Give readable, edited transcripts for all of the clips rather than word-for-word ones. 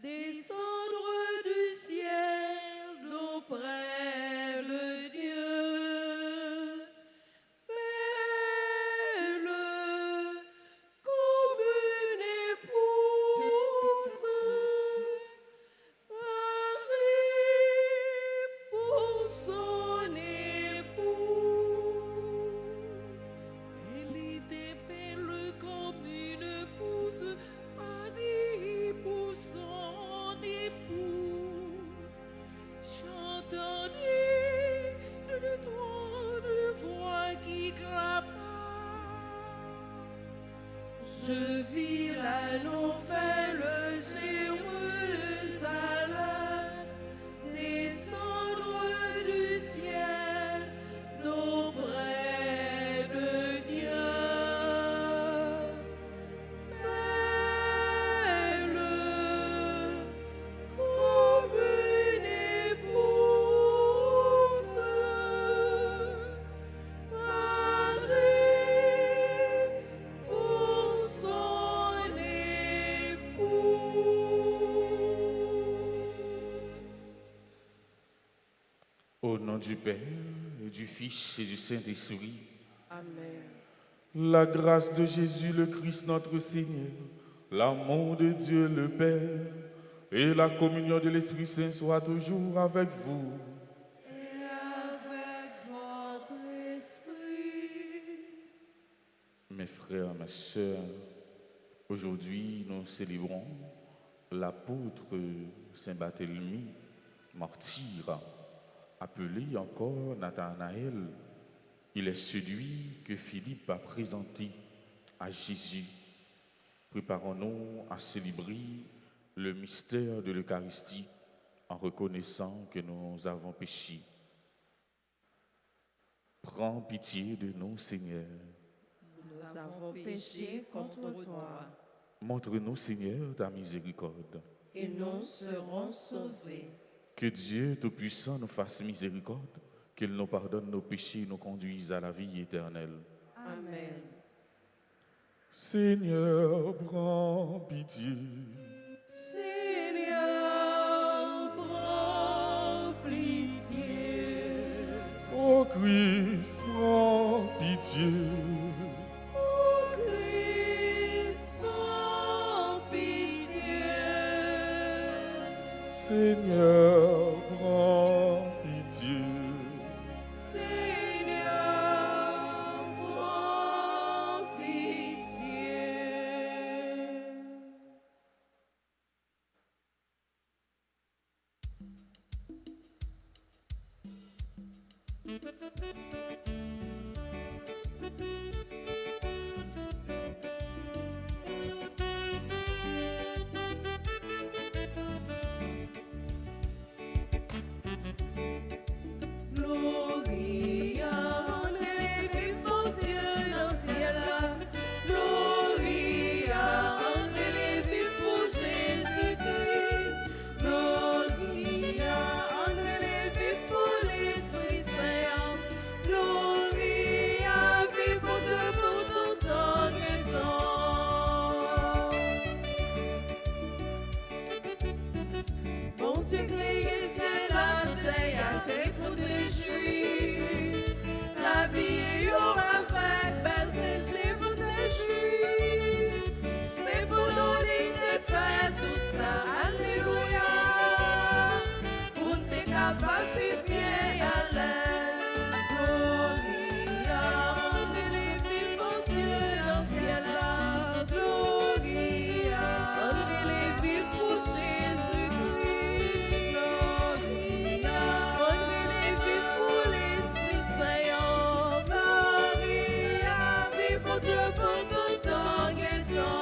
descendre du ciel d'auprès le Dieu. Fais-le comme une épouse, Marie pour son époux. Elle était belle comme une épouse, Marie pour son époux. J'entendis d'une voix qui clama. Je vis la nouvelle Jérusalem descendre du ciel d'auprès de Dieu. Belle comme une épouse, Marie pour son époux. Au nom du Père, et du Fils et du Saint-Esprit, Amen. la grâce de Jésus le Christ notre Seigneur, l'amour de Dieu le Père et la communion de l'Esprit Saint soient toujours avec vous. Et avec votre esprit. Mes frères, mes sœurs, aujourd'hui nous célébrons l'apôtre Saint Barthélemy, martyr, appelé encore Nathanaël. Il est celui que Philippe a présenté à Jésus. Préparons-nous à célébrer le mystère de l'Eucharistie en reconnaissant que nous avons péché. Prends pitié de nous, Seigneur. Nous avons péché contre toi, Montre-nous, Seigneur, ta miséricorde. et nous serons sauvés. Que Dieu Tout-Puissant nous fasse miséricorde, qu'il nous pardonne nos péchés et nous conduise à la vie éternelle. Amen. Seigneur, prends pitié. Seigneur, prends pitié. Ô Christ, prends pitié. Ô Christ, prends pitié. Seigneur, prends pitié. Seigneur, prends pitié. Gloria, on élève mon Dieu dans le ciel là. Gloria, on élève pour Jésus-Christ. Gloria, on élève pour l'Esprit Saint. Gloria, vive mon Dieu pour tout temps et temps. Bon Dieu créé, c'est la terre, c'est pour te réjouir. La vie est avec belle, c'est pour te réjouir. C'est pour nous de faire tout ça, alléluia. Pour te capable de vivre bien et à l'aise. Gloria, on élève mon Dieu dans le ciel là. Gloria, on élève pour Jésus-Christ. Gloria, on élève pour l'Esprit Saint. Gloria, vive mon Dieu pour tout temps et temps.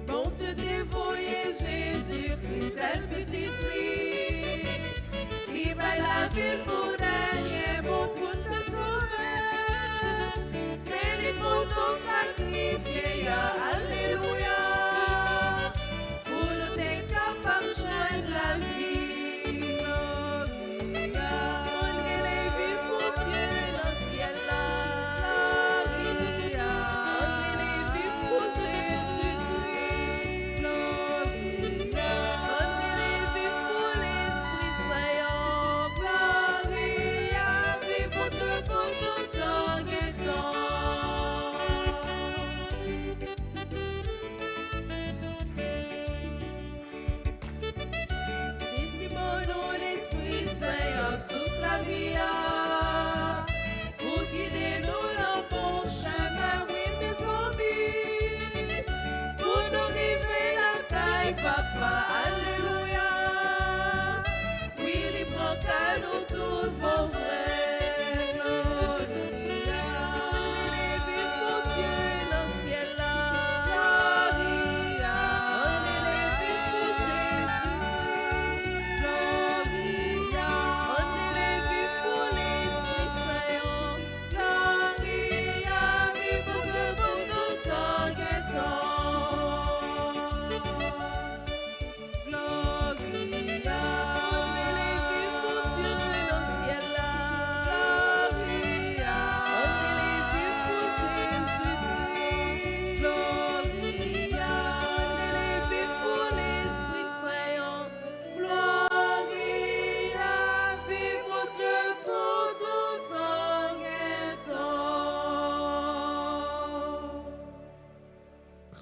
Bon Dieu dévoyé Jésus-Christ, c'est le petit prix. Il va la vie pour dernier mot pour te sauver. C'est lui pour ton sacrifié, alléluia. Pour nous t'es capable de joindre la vie. Gloria, on élève pour Dieu dans le ciel là. Gloria, on élève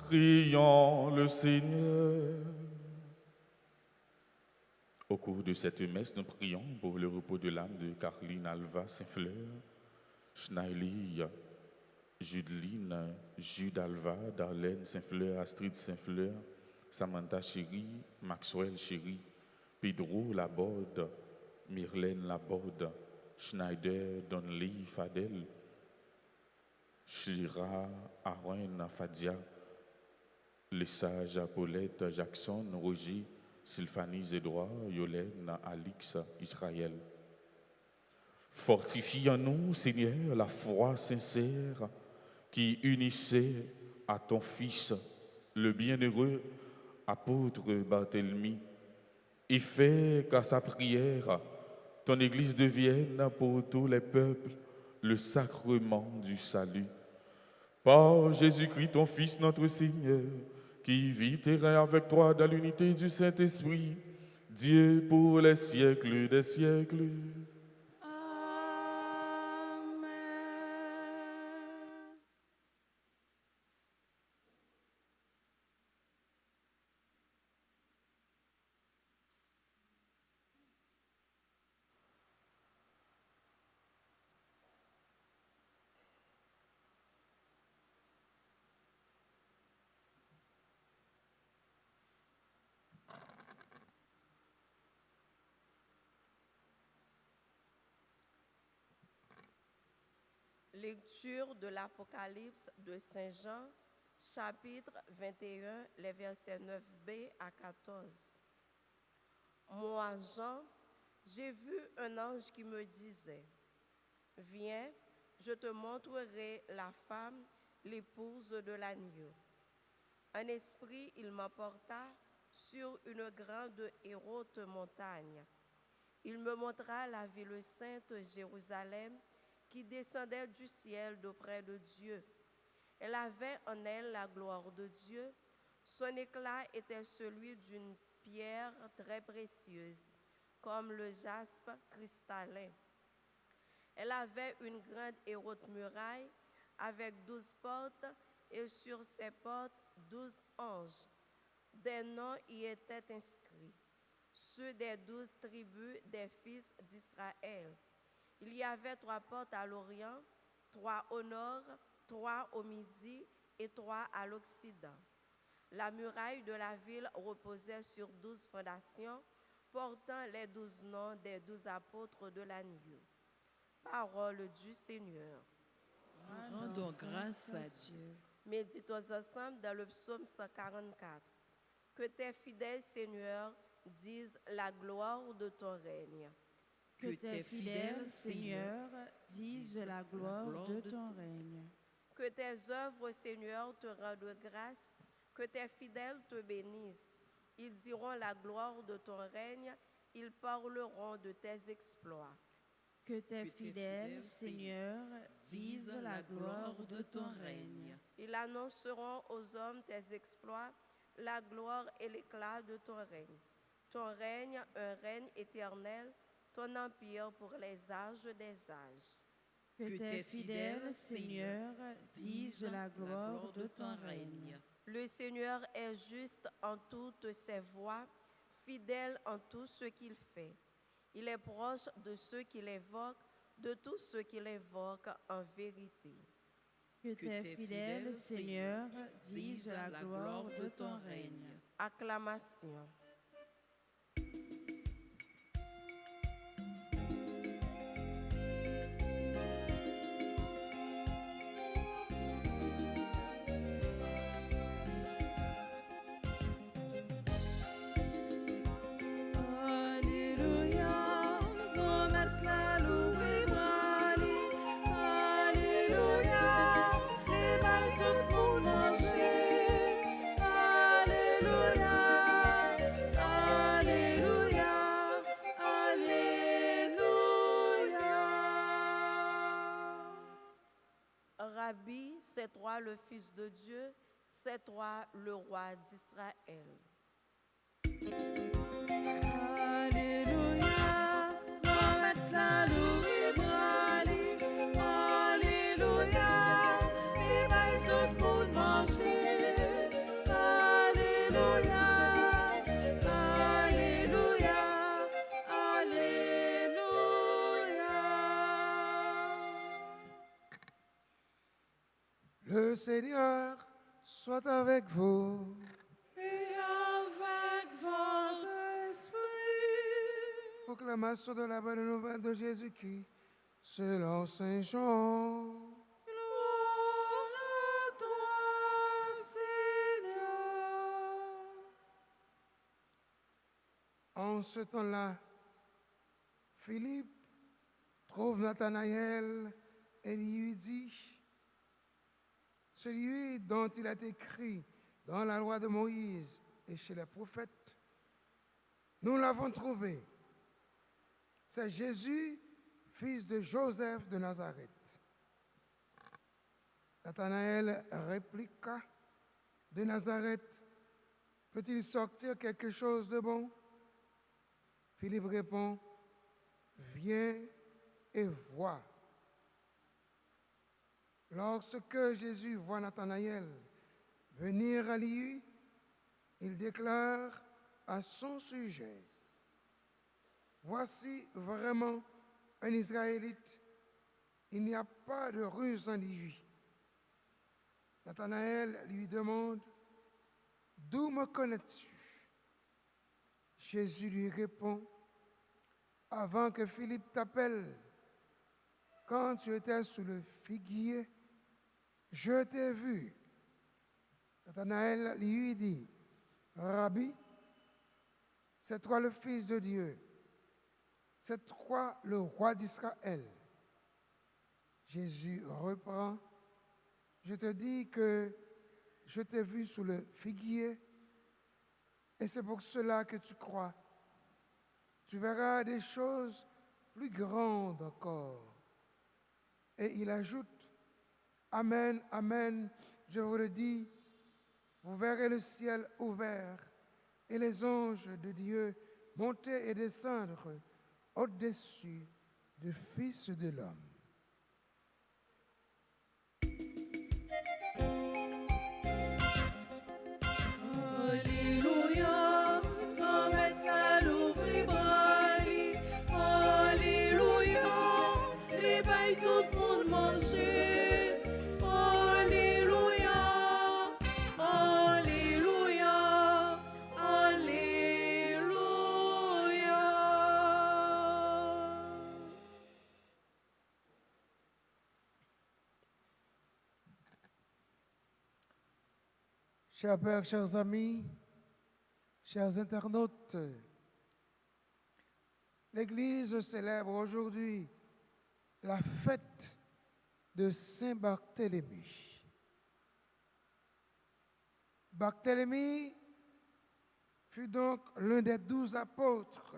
Prions le Seigneur. Au cours de cette messe, nous prions pour le repos de l'âme de Caroline Alva Saint-Fleur, Schneili, Judeline, Jude Alva, Darlene Saint-Fleur, Astrid Saint-Fleur, Samantha Chéri, Maxwell Chéri, Pedro Laborde, Myrlène Laborde, Schneider Donley Fadel, Shira Aaron Fadia, les sages Paulette Jackson, Roger, Sylphanie Edouard, Yolène, Alix, Israël. Fortifie en nous, Seigneur, la foi sincère qui unissait à ton Fils, le bienheureux apôtre Barthélemy, et fais qu'à sa prière, ton Église devienne pour tous les peuples le sacrement du salut. Par Jésus-Christ, ton Fils, notre Seigneur, qui vit et règne avec toi dans l'unité du Saint-Esprit, Dieu pour les siècles des siècles. Lecture de l'Apocalypse de Saint Jean, chapitre 21, les versets 9b à 14. Moi, Jean, j'ai vu un ange qui me disait, « Viens, je te montrerai la femme, l'épouse de l'agneau. » En esprit, il m'emporta sur une grande et haute montagne. Il me montra la ville sainte Jérusalem, qui descendait du ciel d'auprès de Dieu. Elle avait en elle la gloire de Dieu. Son éclat était celui d'une pierre très précieuse, comme le jaspe cristallin. Elle avait une grande et haute muraille avec 12 portes, et sur ces portes 12 anges. Des noms y étaient inscrits, ceux des 12 tribus des fils d'Israël. Il y avait 3 portes à l'Orient, 3 au nord, 3 au midi et 3 à l'Occident. La muraille de la ville reposait sur 12 fondations, portant les 12 noms des 12 apôtres de l'agneau. Parole du Seigneur. Nous rendons grâce à Dieu. Méditons ensemble dans le psaume 144. Que tes fidèles, Seigneur, disent la gloire de ton règne. Que tes fidèles, Seigneur, disent la gloire de ton règne. Que tes œuvres, Seigneur, te rendent grâce, que tes fidèles te bénissent. Ils diront la gloire de ton règne, ils parleront de tes exploits. Que tes fidèles, Seigneur, disent la gloire de ton règne. Ils annonceront aux hommes tes exploits, la gloire et l'éclat de ton règne. Ton règne, un règne éternel, ton empire pour les âges des âges. Que tes fidèles, Seigneur, disent la gloire de ton règne. Le Seigneur est juste en toutes ses voies, fidèle en tout ce qu'il fait. Il est proche de ceux qui l'évoquent, de tous ceux qui l'évoquent en vérité. Que tes fidèles, Seigneur, disent la gloire de ton règne. Acclamation. Rabbi, c'est toi le Fils de Dieu, c'est toi le roi d'Israël. Alléluia, Mohamed la loué brali. Alléluia, il va tout le monde manger. Le Seigneur soit avec vous. Et avec votre esprit. Proclamation de la bonne nouvelle de Jésus-Christ selon Saint Jean. Gloire à toi, Seigneur. En ce temps-là, Philippe trouve Nathanaël et lui dit, celui dont il a écrit dans la loi de Moïse et chez les prophètes, nous l'avons trouvé. C'est Jésus, fils de Joseph de Nazareth. Nathanaël répliqua, de Nazareth, peut-il sortir quelque chose de bon? Philippe répond, viens et vois. Lorsque Jésus voit Nathanaël venir à lui, il déclare à son sujet, voici vraiment un Israélite, il n'y a pas de ruse en lui. Nathanaël lui demande, d'où me connais-tu? Jésus lui répond, avant que Philippe t'appelle, quand tu étais sous le figuier, je t'ai vu. Nathanaël lui dit, Rabbi, c'est toi le Fils de Dieu, c'est toi le roi d'Israël. Jésus reprend, je te dis que je t'ai vu sous le figuier, et c'est pour cela que tu crois. Tu verras des choses plus grandes encore. Et il ajoute, Amen, Amen, je vous le dis, vous verrez le ciel ouvert et les anges de Dieu monter et descendre au-dessus du Fils de l'homme. Alléluia, trompette à l'ouvrir brali. Alléluia, les bails tout le monde manger. Alléluia, Alléluia, Alléluia. Chers pères, chers amis, chers internautes, l'Église célèbre aujourd'hui la fête de Saint Barthélemy. Barthélemy fut donc l'un des 12 apôtres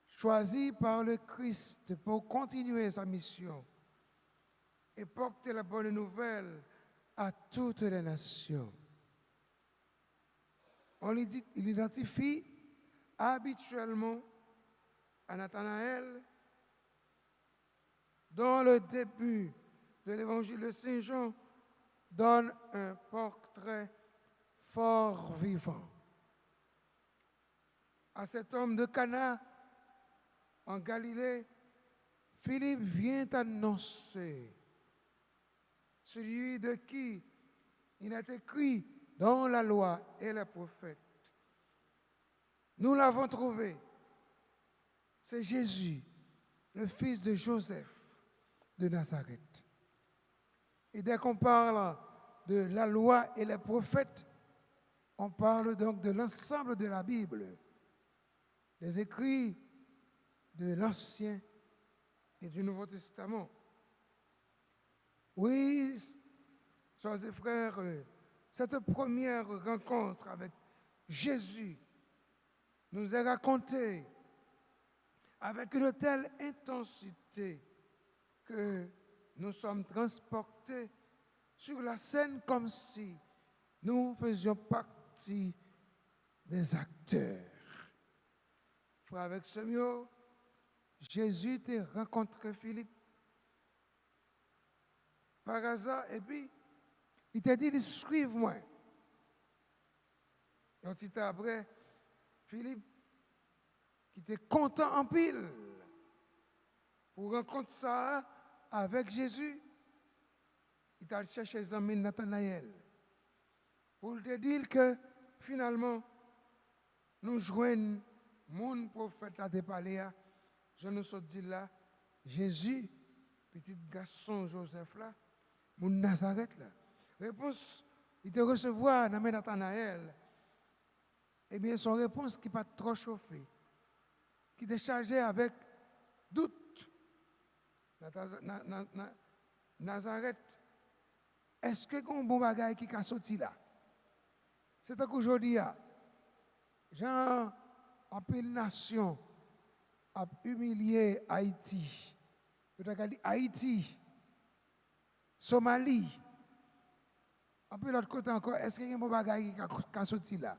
choisis par le Christ pour continuer sa mission et porter la bonne nouvelle à toutes les nations. On l'identifie habituellement à Nathanaël, dont le début de l'évangile de Saint Jean donne un portrait fort vivant. À cet homme de Cana, en Galilée, Philippe vient annoncer celui de qui il est écrit dans la loi et les prophètes. Nous l'avons trouvé. C'est Jésus, le fils de Joseph de Nazareth. Et dès qu'on parle de la loi et les prophètes, on parle donc de l'ensemble de la Bible, des écrits de l'Ancien et du Nouveau Testament. Oui, sœurs et frères, cette première rencontre avec Jésus nous est racontée avec une telle intensité que nous sommes transportés sur la scène comme si nous faisions partie des acteurs. Frère, avec ce mot, Jésus t'a rencontré Philippe par hasard et puis il t'a dit, suive-moi. Et un petit temps après, Philippe, qui était content en pile pour rencontrer ça avec Jésus, il a cherché les amis de Nathanaël pour te dire que finalement, nous joignons mon prophète là de parler, je nous suis dit là, Jésus, petit garçon Joseph là, mon Nazareth là. Réponse, il te recevoir dans Nathanaël. Eh bien, son réponse qui pas trop chauffée, qui te chargé avec doute. Nazareth, est-ce que un bon bagage qui a sorti là? C'est qu'aujourd'hui, Jean, en pile nation, a humilié Haïti. Peut-être dit Haïti, Somalie. En plus, l'autre côté encore, est-ce qu'il y a un bon bagage qui a sorti là?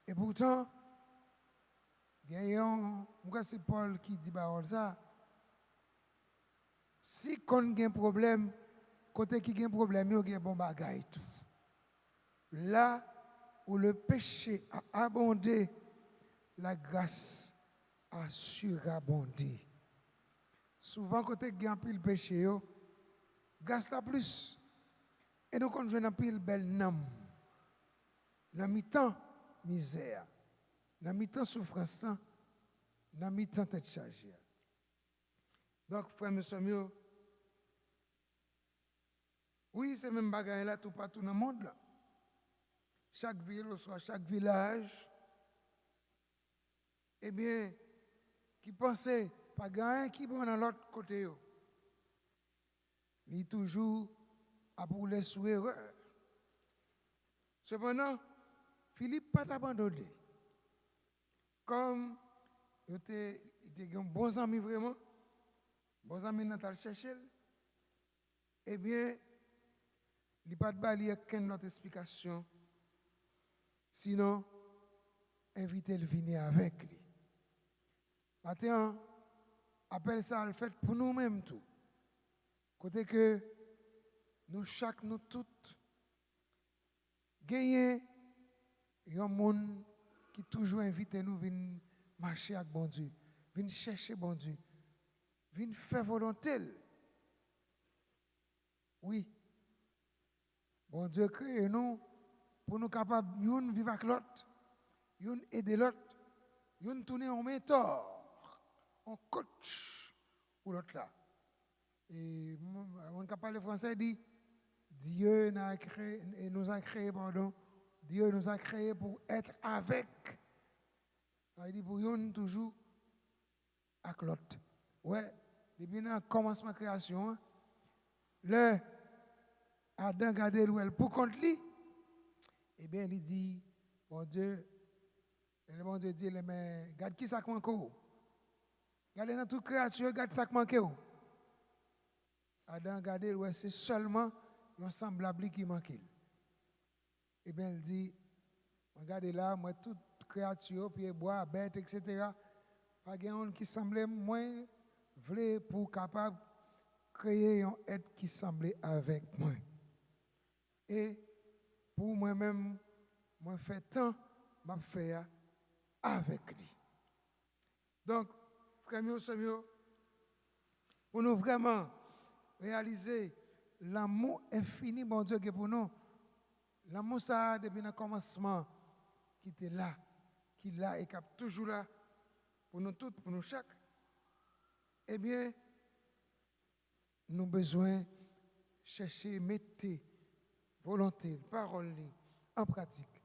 Et pourtant, il y a un, c'est Paul qui dit ça. Si on a un problème, côté qui a un problème, il y a un bon bagage tout. Là où le péché a abondé, la grâce a surabondé. Souvent, quand il y a un pile péché, grâce la plus. Et donc, on joue un pile belle nam. Dans mi-temps, misère. Dans mi-temps, souffrance. Dans mi-temps, tête chargée. Donc, frère, monsieur, oui, c'est même bagaille là, tout partout dans le monde. Là. Chaque ville, soit chaque village, eh bien, qui pensait, pas gain qui bon dans l'autre côté. Il est toujours à brûler sous erreur. Cependant, Philippe n'a pas abandonné. Comme il était un bon ami vraiment, bon ami Natal chercher, eh bien, il n'y a pas de bali aucune autre explication. Sinon, inviter le venir avec lui. Maintenant, appelle ça le fait pour nous-mêmes tout. Côté que nous chaque nous toutes gagner un monde qui toujours invite nous venir marcher avec bon Dieu, venir chercher bon Dieu, venir faire volonté. Oui. Bon Dieu crée nous pour nous capables de vivre avec l'autre, de aider l'autre, de tourner en mentor, en coach pour l'autre là. Et on peut parler français dit Dieu nous a créé, Dieu nous a créé pour être avec. Il dit pour nous toujours avec l'autre. Ouais, depuis le commencement de la création, le Adam gardé l'ouel pour contre lui. Eh bien, il dit, bon Dieu, le bon Dieu dit, mais garde qui ça qui manque? Gardez dans toute créature, garde ça qui manque. Adam gardé l'ouel, c'est seulement un semblable qui manque. Eh bien, il dit, regardez là, moi, toute créature, pieds, bois, bêtes, etc., pas de qui semblait moins vrai pour capable créer un être qui semblait avec moi. Et pour moi-même, moi fais tant, m'a fait avec lui. Donc, frère Mio, pour nous vraiment réaliser l'amour infini, bon Dieu, qui est pour nous, l'amour ça depuis le commencement, qui était là, qui est là et qui est toujours là, pour nous tous, pour nous chaque, eh bien, nous avons besoin de chercher, mettre volonté, parole en pratique.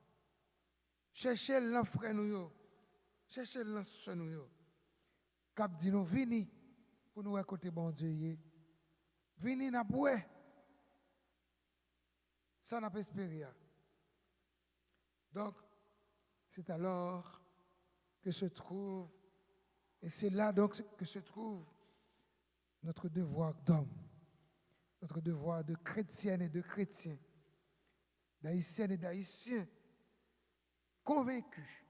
Cherchez l'enfant nous, cherchez l'enfant nous. Cap dit nous vini pour nous écouter bon Dieu. Vini na boué. Ça n'a pas espéré. Donc, c'est alors que se trouve, et c'est là donc que se trouve notre devoir d'homme, notre devoir de chrétienne et de chrétien, d'haïtienne et d'haïtien, convaincus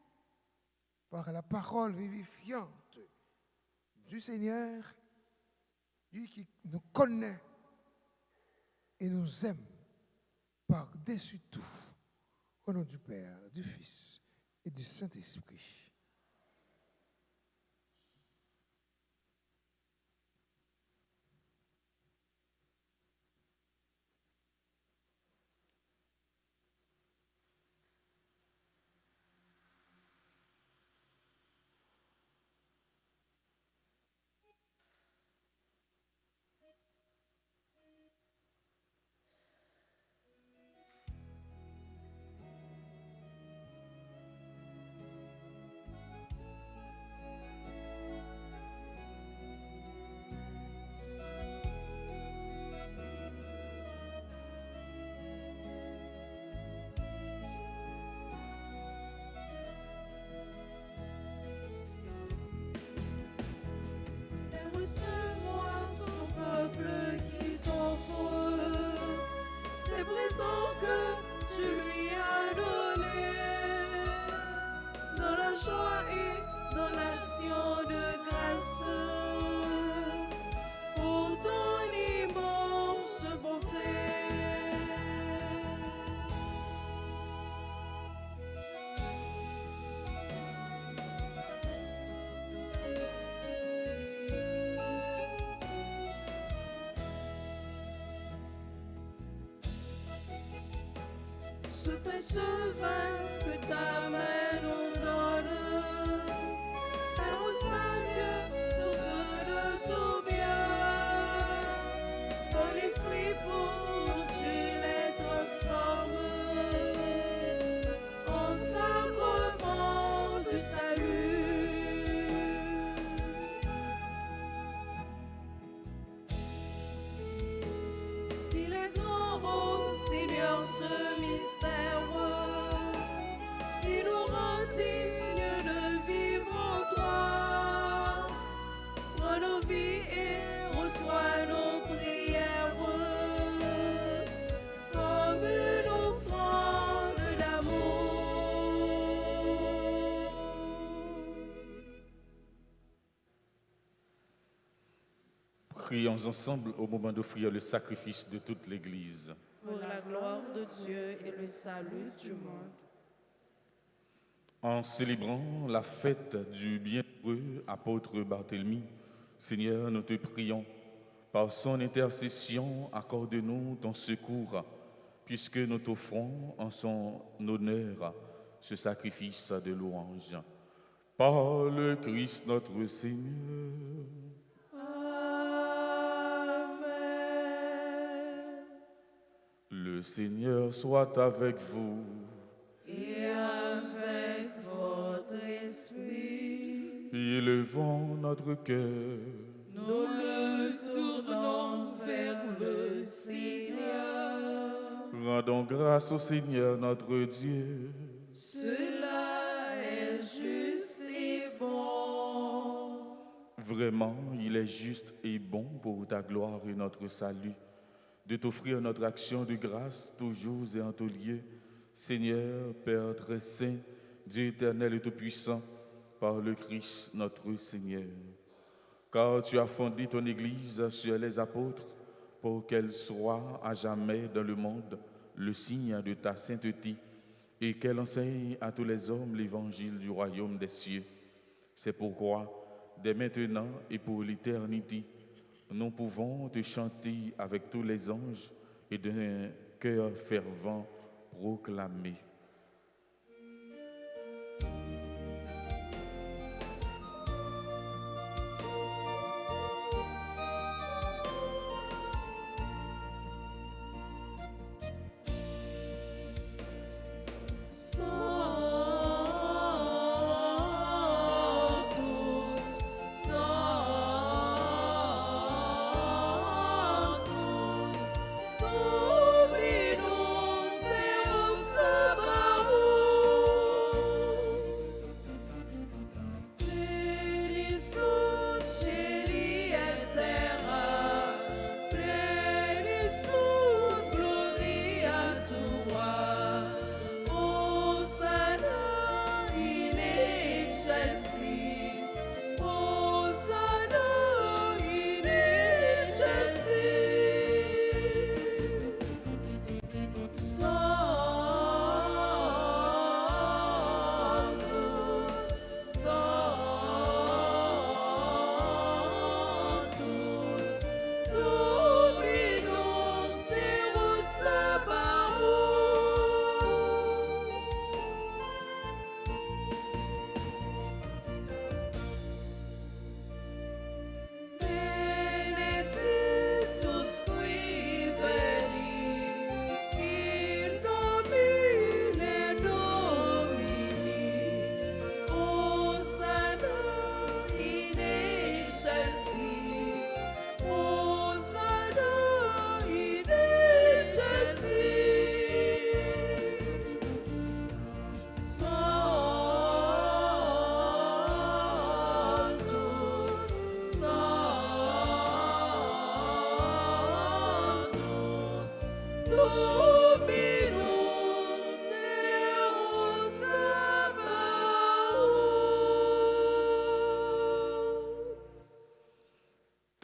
par la parole vivifiante du Seigneur, lui qui nous connaît et nous aime par-dessus tout. Au nom du Père, du Fils et du Saint-Esprit. Recevoir ton peuple qui t'offre ces présents que tu lui as donnés, dans la joie et dans l'action de grâce, pour ton immense bonté. Ce pain, ce vin que ta main nous donne, Père au Saint-Dieu, source de tout bien, ton esprit pour nous tu les transformes en sacrement de salut. Il est grand, ô Seigneur, ce mystère. Il nous rend dignes de vivre en toi. Prends nos vies et reçois nos prières comme une offrande d'amour. Prions ensemble au moment d'offrir le sacrifice de toute l'Église. Pour la gloire de Dieu et le salut du monde. En célébrant la fête du bienheureux apôtre Barthélemy, Seigneur, nous te prions, par son intercession, accorde-nous ton secours, puisque nous t'offrons en son honneur ce sacrifice de louange. Par le Christ notre Seigneur. Amen. Le Seigneur soit avec vous. Et avec votre esprit, Élevons notre cœur. nous le tournons vers le Seigneur. Rendons grâce au Seigneur notre Dieu. Cela est juste et bon. Vraiment, il est juste et bon pour ta gloire et notre salut, de t'offrir notre action de grâce toujours et en tout lieu, Seigneur, Père très saint, Dieu éternel et tout-puissant, par le Christ notre Seigneur. Car tu as fondé ton Église sur les apôtres pour qu'elle soit à jamais dans le monde le signe de ta sainteté et qu'elle enseigne à tous les hommes l'évangile du royaume des cieux. C'est pourquoi, dès maintenant et pour l'éternité, nous pouvons te chanter avec tous les anges et d'un cœur fervent proclamer. Sanctus, Dominus, Deus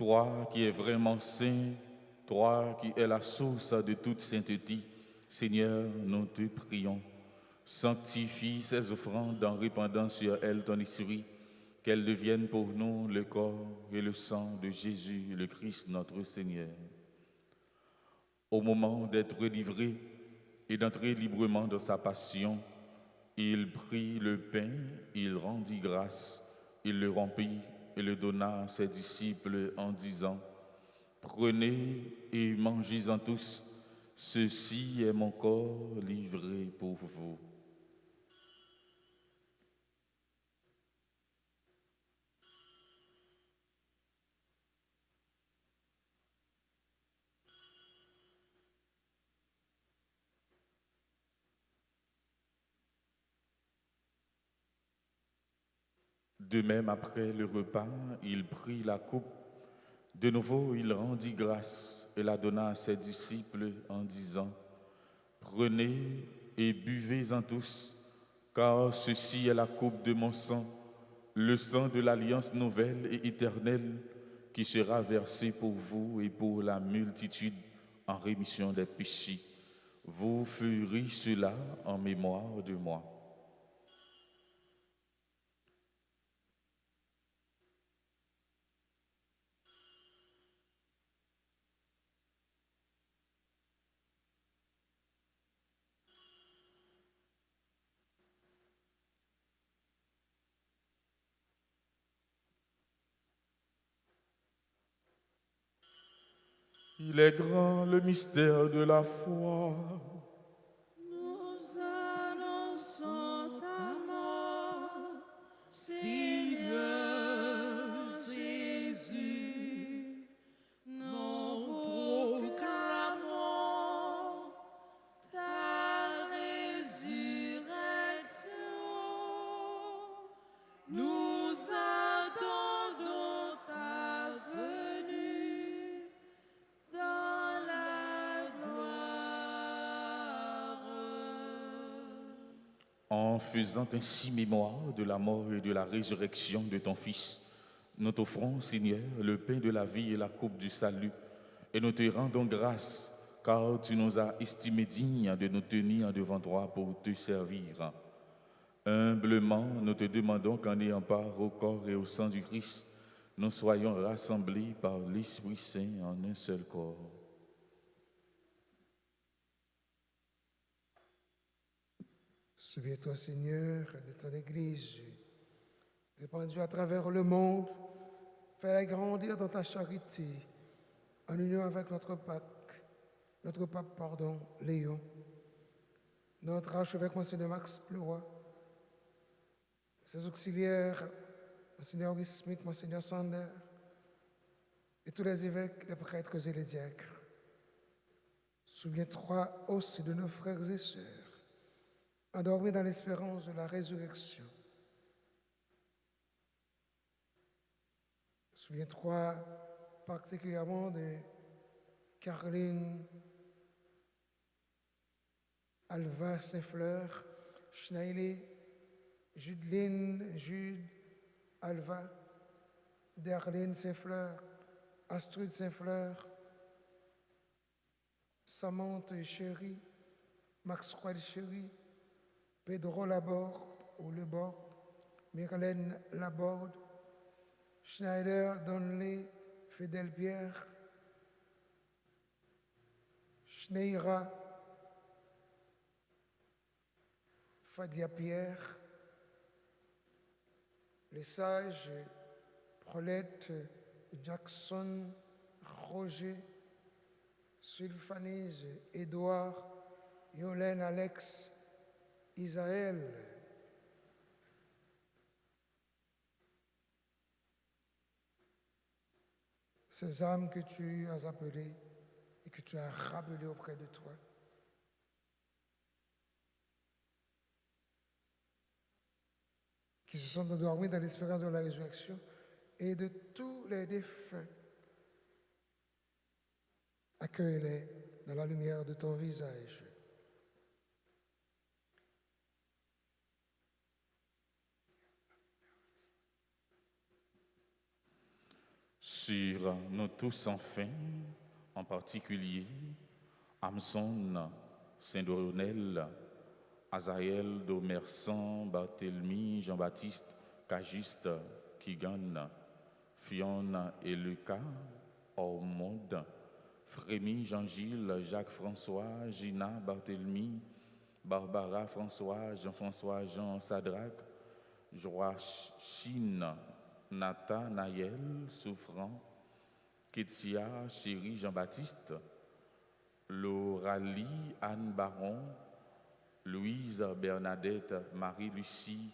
Toi qui es vraiment saint, toi qui es la source de toute sainteté, Seigneur, nous te prions. Sanctifie ces offrandes en répandant sur elles ton esprit, qu'elles deviennent pour nous le corps et le sang de Jésus, le Christ notre Seigneur. Au moment d'être livré et d'entrer librement dans sa passion, il prit le pain, il rendit grâce, il le rompit et le donna à ses disciples en disant: Prenez et mangez-en tous, ceci est mon corps livré pour vous. De même, après le repas, il prit la coupe. De nouveau, il rendit grâce et la donna à ses disciples en disant: Prenez et buvez-en tous, car ceci est la coupe de mon sang, le sang de l'alliance nouvelle et éternelle qui sera versé pour vous et pour la multitude en rémission des péchés. Vous ferez cela en mémoire de moi. Il est grand le mystère de la foi. Nous annonçons ta mort, Seigneur Jésus. Nous proclamons ta résurrection. Nous attendons ta venue dans la gloire. En faisant ainsi mémoire de la mort et de la résurrection de ton Fils, nous t'offrons, Seigneur, le pain de la vie et la coupe du salut, et nous te rendons grâce, car tu nous as estimés dignes de nous tenir devant toi pour te servir. Humblement, nous te demandons qu'en ayant part au corps et au sang du Christ, nous soyons rassemblés par l'Esprit Saint en un seul corps. Souviens-toi, Seigneur, de ton Église, répandue à travers le monde. Fais-la grandir dans ta charité, en union avec notre pape, Léon, notre archevêque, Monseigneur Max Leroy, ses auxiliaires, Monseigneur Auguste Smith, Monseigneur Sander, et tous les évêques, les prêtres et les diacres. Souviens-toi aussi de nos frères et sœurs, endormis dans l'espérance de la résurrection. Souviens-toi particulièrement de Caroline Alva Saint-Fleur, Schneile, Jude Alva, Darlene Saint-Fleur, Astrid Saint-Fleur, Samanthe Chéri, Maxwell Chéri, Pedro Laborde ou Leborde, Myrlène Laborde, Schneider Donnelly, Fidèle Pierre, Schneira, Fadia Pierre, les sages, Paulette, Jackson, Roger, Sylphanise, Édouard, Yolène, Alex, Isaël, ces âmes que tu as appelées et que tu as rappelées auprès de toi. Qui se sont endormis dans l'espérance de la résurrection, et de tous les défunts. Accueille-les dans la lumière de ton visage. sur nous tous enfin, en particulier Amson, Saint-Doronel, Azaël, Domersan, Barthélemy, Jean-Baptiste, Cajuste, Kigan, Fiona et Lucas, Ormonde, Frémy, Jean-Gilles, Jacques-François, Gina, Barthélemy, Barbara, François, Jean-François, Jean, Sadrach, Joachim, Nathan, Naël, Souffrant, Kétia, Chéri, Jean-Baptiste, Lauralie, Anne Baron, Louise, Bernadette, Marie-Lucie,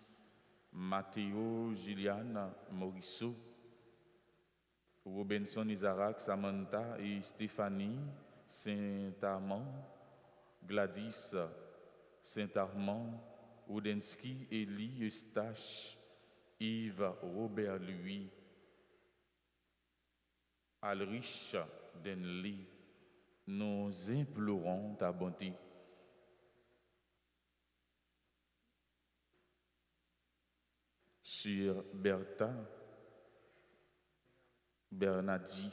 Mathéo, Juliane, Morisseau, Robinson, Isaac, Samantha et Stéphanie, Saint-Amand, Gladys, Saint-Armand, Oudensky, Élie, Eustache, Yves, Robert, Louis, Alrich, Denley, nous implorons ta bonté. Sur Bertha, Bernadie,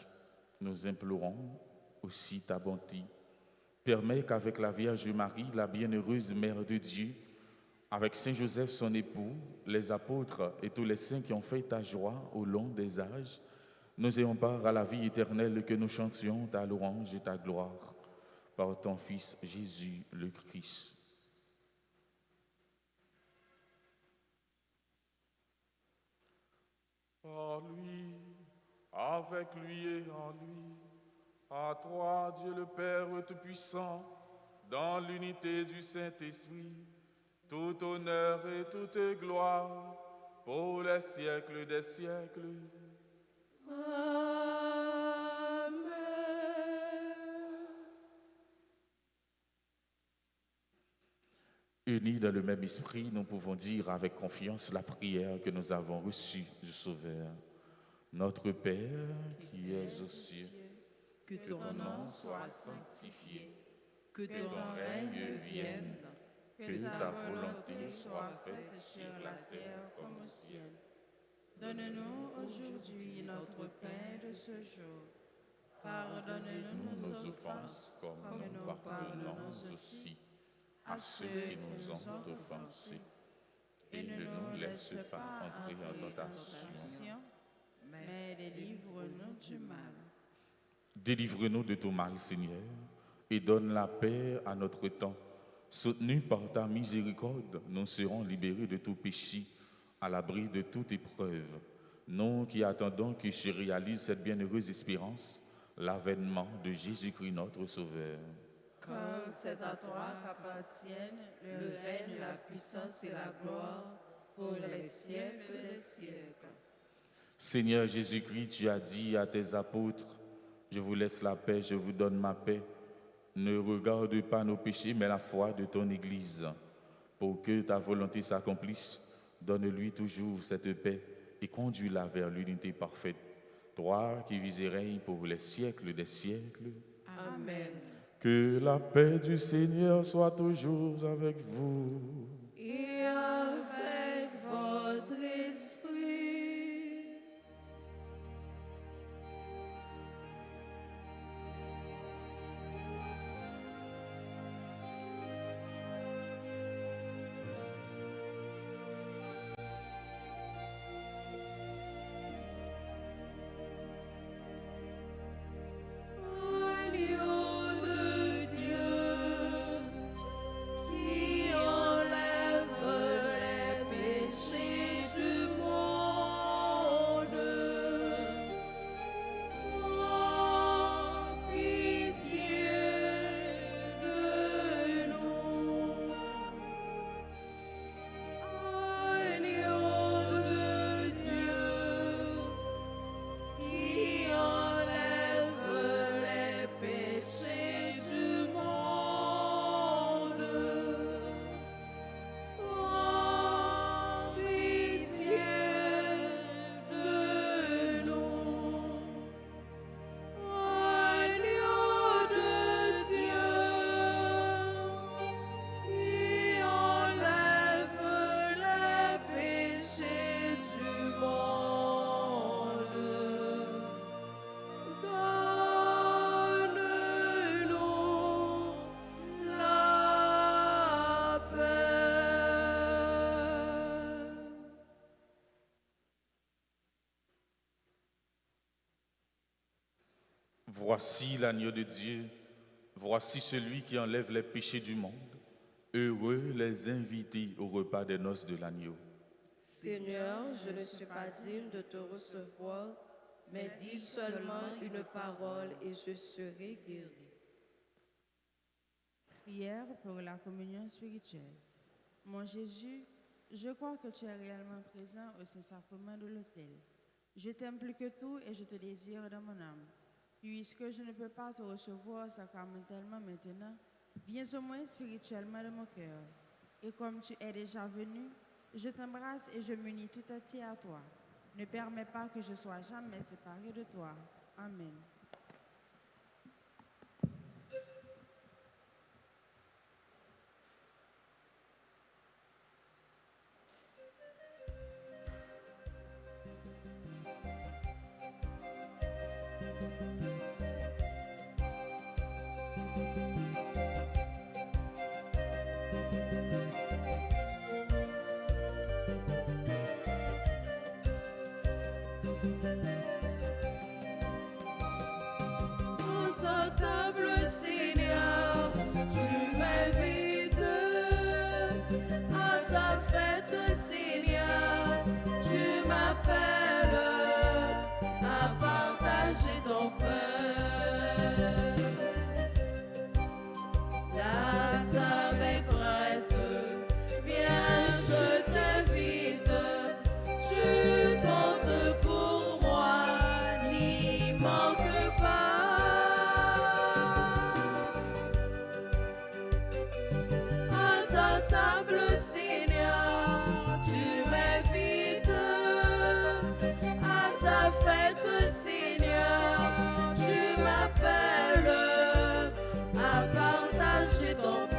nous implorons aussi ta bonté. Permets qu'avec la Vierge Marie, la bienheureuse Mère de Dieu, avec Saint Joseph, son époux, les apôtres et tous les saints qui ont fait ta joie au long des âges, nous ayons part à la vie éternelle, que nous chantions ta louange et ta gloire par ton Fils Jésus le Christ. Par lui, avec lui et en lui, à toi, Dieu le Père Tout-Puissant, dans l'unité du Saint-Esprit, tout honneur et toute gloire pour les siècles des siècles. Amen. Unis dans le même esprit, nous pouvons dire avec confiance la prière que nous avons reçue du Sauveur. Notre Père qui es aux cieux, Que ton nom soit sanctifié, que ton règne vienne, que ta volonté soit faite sur la terre comme au ciel. Donne-nous aujourd'hui notre pain de ce jour. Pardonne-nous nos offenses, comme nous pardonnons aussi à ceux qui nous ont offensés. Et ne nous laisse pas entrer en tentation, mais délivre-nous du mal. Délivre-nous de tout mal, Seigneur, et donne la paix à notre temps. Soutenus par ta miséricorde, nous serons libérés de tout péché, à l'abri de toute épreuve. Nous qui attendons que se réalise cette bienheureuse espérance, l'avènement de Jésus-Christ notre Sauveur. Car c'est à toi qu'appartiennent le règne, la puissance et la gloire pour les siècles des siècles. Seigneur Jésus-Christ, tu as dit à tes apôtres, je vous laisse la paix, je vous donne ma paix. Ne regarde pas nos péchés, mais la foi de ton Église. Pour que ta volonté s'accomplisse, donne-lui toujours cette paix et conduis-la vers l'unité parfaite. Toi qui vis et règnes pour les siècles des siècles. Amen. Que la paix du Seigneur soit toujours avec vous. Et avec votre esprit. Agneau de Dieu, qui ont Voici l'agneau de Dieu, voici celui qui enlève les péchés du monde. Heureux les invités au repas des noces de l'agneau. Seigneur, je ne suis pas digne de te recevoir, mais dis seulement une parole et je serai guéri. Prière pour la communion spirituelle. Mon Jésus, je crois que tu es réellement présent au Saint-Sacrement de l'autel. Je t'aime plus que tout et je te désire dans mon âme. Puisque je ne peux pas te recevoir sacramentellement maintenant, viens au moins spirituellement dans mon cœur. Et comme tu es déjà venu, je t'embrasse et je m'unis tout entier à toi. Ne permets pas que je sois jamais séparé de toi. Amen. Pour ta table, Seigneur, tu m'invites à ta fête, Seigneur, tu m'appelles à partager ton pain. La table est prête, viens, je t'invite, tu comptes pour moi, n'y manque pas. À ta table, Seigneur, tu m'invites à ta fête, Seigneur, tu m'appelles à partager ton pain.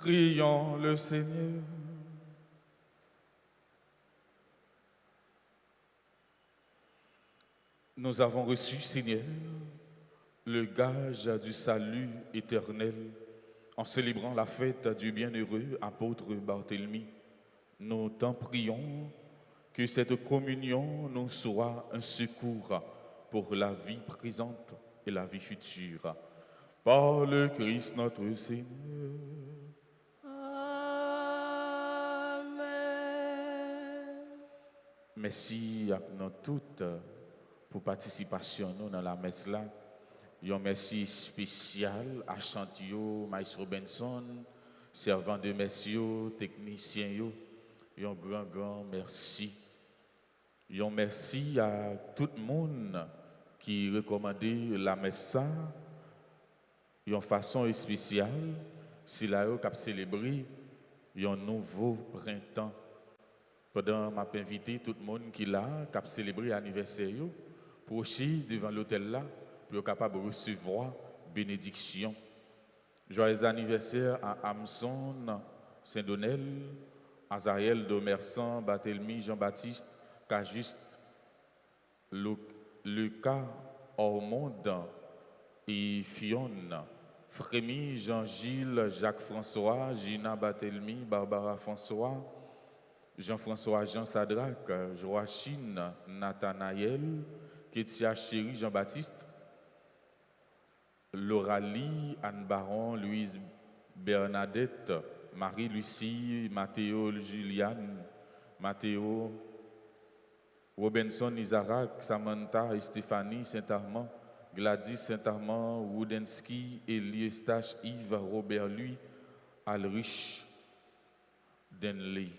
Prions le Seigneur. Nous avons reçu, Seigneur, le gage du salut éternel en célébrant la fête du bienheureux apôtre Barthélemy. Nous t'en prions que cette communion nous soit un secours pour la vie présente et la vie future. Par le Christ notre Seigneur. Merci à nous toutes pour participation nous dans la messe là. Un merci spécial à Chantio, Maestro Benson, servant de messieurs, technicien yo. Un grand merci. Un merci à tout le monde qui recommandait la messe ça. Une façon spéciale, si la yo cap célébrer un nouveau printemps. Pendant m'a invité tout le monde qui là, qui a célébré l'anniversaire, pour aussi devant l'hôtel là, pour être capable de recevoir bénédiction. Joyeux anniversaire à Amson, Saint-Donel, Azariel, Domersan, Barthélemy, Jean-Baptiste, Cajuste, Lucas, Ormonde et Fionne, Frémy, Jean-Gilles, Jacques-François, Gina Barthélemy, Barbara François, Jean-François Jean Sadrac, Joachine Nathanaël, Kétia Chéri Jean-Baptiste, Lauralie Anne Baron, Louise Bernadette, Marie-Lucie, Mathéo Juliane, Mathéo Robinson Isaac, Samantha et Stéphanie Saint-Armand, Gladys Saint-Armand, Woudensky, Elie Eustache, Yves Robert Louis, Alrich Denley.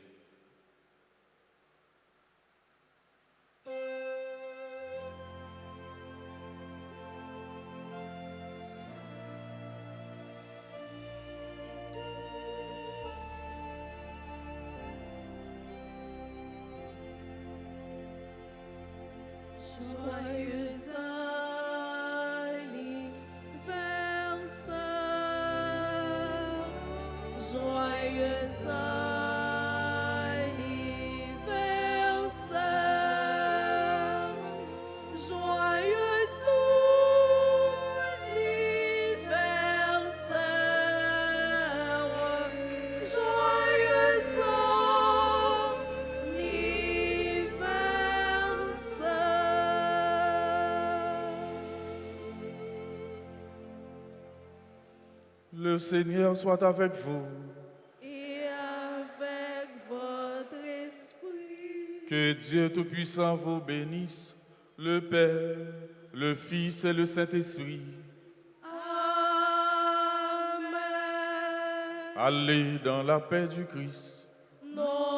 Joyeux anniversaire, joyeux anniversaire, joyeux anniversaire, joyeux Le Seigneur soit avec vous. et avec votre esprit. Que Dieu Tout-Puissant vous bénisse, le Père, le Fils et le Saint-Esprit. Amen. Allez dans la paix du Christ. Notre